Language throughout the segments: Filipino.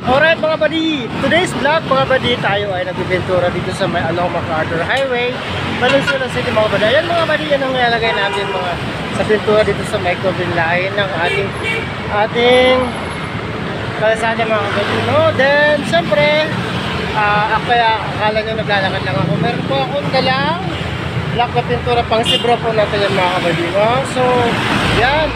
Alright mga buddy, today's vlog mga buddy, tayo ay nagbibentura dito sa may along MacArthur Highway, Valenzuela City mga buddy. Ayan mga buddy, yan ang nilalagay natin mga sa pintura dito sa may COVID line ng ating kalsada mga buddy, no? Then syempre kaya akala nyo naglalakad lang ako, meron po akong dalang black na pintura pang sibro po natin yan mga buddy, no? So yan,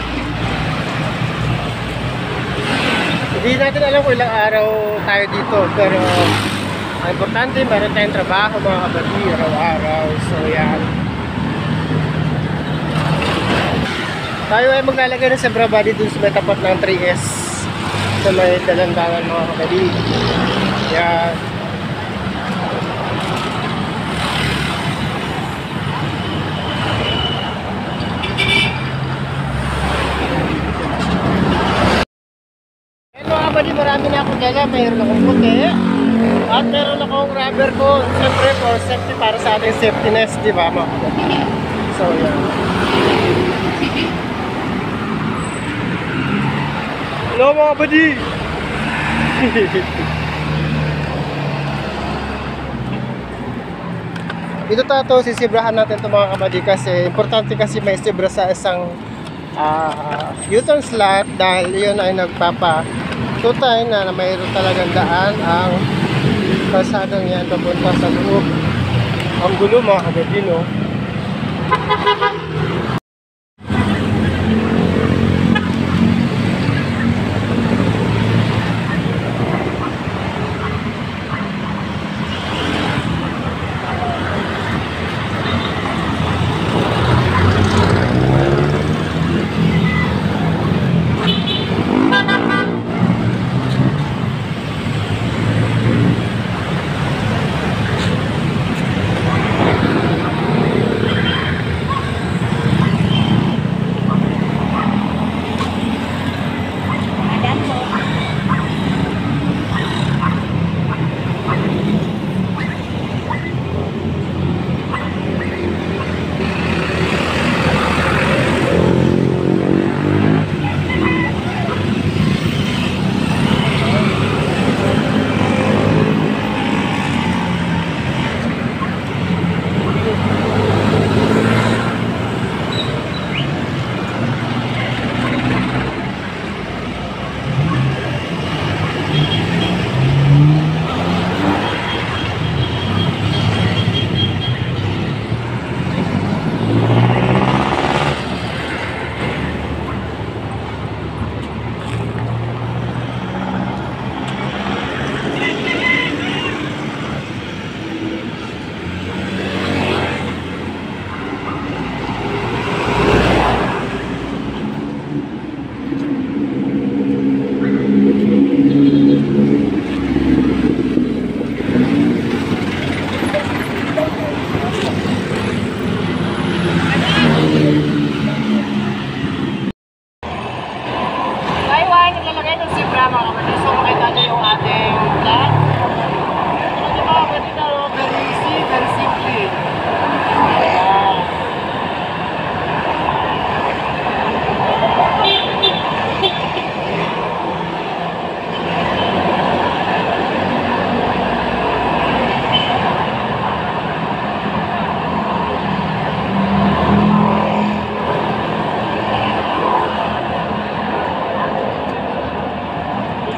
hindi natin alam kung ilang araw tayo dito, pero ang importante meron tayong trabaho mga kabady araw-araw. So yan, tayo ay maglalagay ng zebra body dun sa may tapat ng 3S sa may dalandanan mga kabady. Yan, marami na akong dala. Mayroon akong puti at meron akong rubber ko, siyempre for safety, para sa ating safety nest, di ba mga kapatid? So yan, hello mga buddy. Dito tato sisibrahan natin ito mga kabady, kasi importante kasi may sibra sa isang U-turn slot, dahil yun ay nagpapatutay na mayroon talagang daan ang kalsadang yan papunta sa loob. Ang gulo mga kabady, no?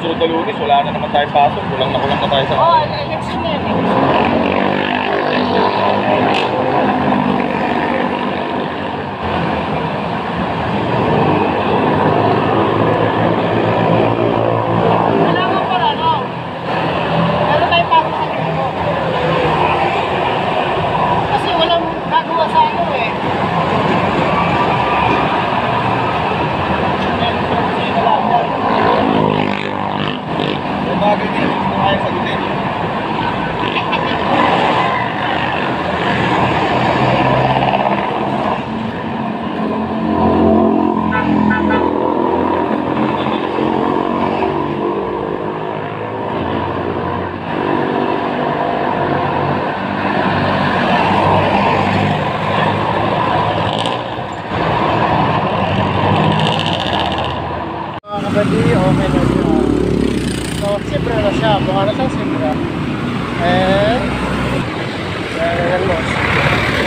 Susunod na Lunes, wala na naman tayo pasok. Kulang na tayo sa... Oh, election na yun. Kailangan para, no? Meron tayo pasok sa grupo. Kasi walang gagawa sa ano eh. Bagay din, gusto tayo sagutin. Mga kabady, okay na siya. So, siyempre na siya, mukha na siyang simra. And, yan mo.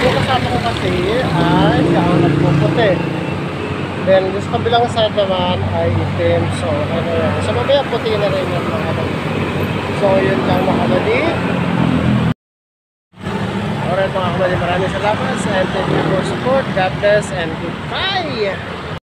Yung kasama ko kasi ay siya ang nagpuputi. Then, sa kabilang side naman ay itim. So, ano yan. So, mamaya puti na rin yung mga kabady. So, yun lang mga kabady. Alright mga kabady, maraming salamat and thank you for support. God bless and goodbye!